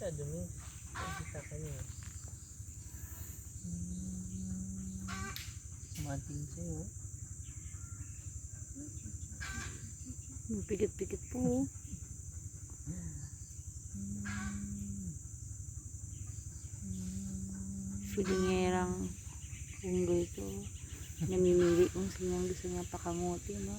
siya dumi. Kita kayo. Sumating sa'yo. Pikit-pikit po. Pilingerang unggoy ito. Namimili kung sino ang gusto niya pakamuti, no?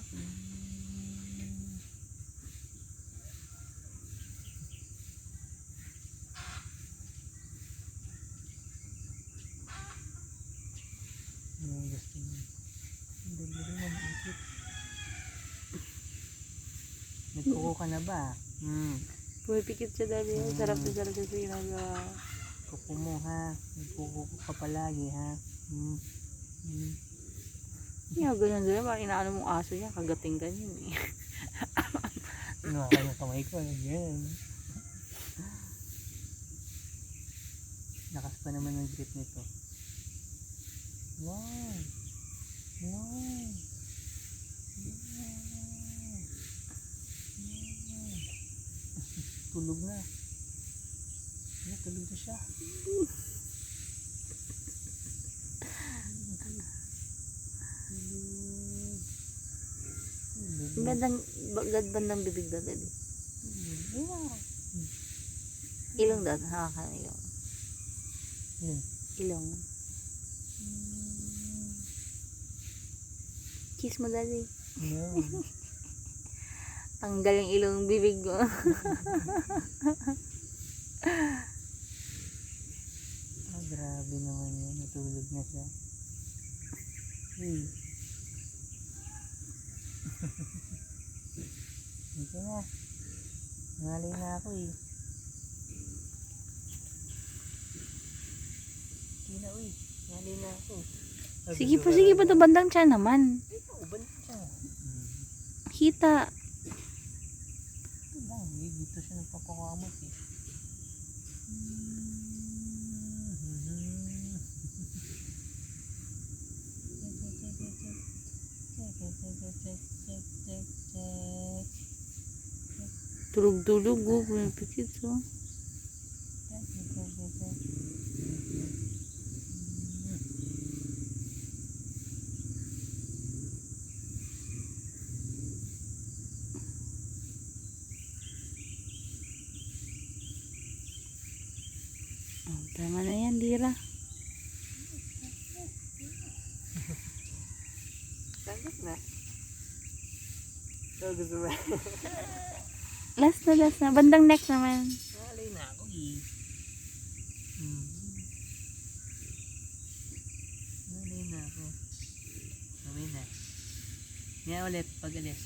Yung gusto niya. Hindi rin mag-ikot. Nagkuko ka na ba? Pumipikit siya dali. Sarap na sarap siya ginagawa. Kuko mo ha. Nagkuko ka palagi ha. Yeah, ganyan din. Parang inaano mong aso niya. Kagating ganyan eh. Inuha ka yung kamay ko. Ganyan. Lakas pa naman ng grip nito. Wow. Wow. Tulog na. Tulog na siya. Bandang bibig daw dali. Ilong daw. Hakakan ilong. Ilong. Kiss mo dali. Tanggal yung ilong bibig mo. Grabe naman yun. Natulog na siya. Hindi na. Ngalay na ako eh. Hindi na uy. Ngalay na ako. Sige pa. Ito bandang tiyan naman. Ito, bandang tiyan. Hita. Ito lang. Dito siya nagpapakamot eh. Tulog-tulog oh. Pumipikit oh. Tama na yan, Lira. Tangkap na. So, gusto ba? Last na. Bandang neck naman. Ngalay na ako eh. Ngalay na ako. Sabay na. Nga ulit, pag alis.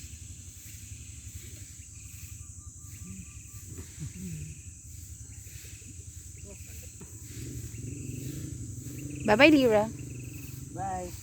Bye-bye, Lira. Bye.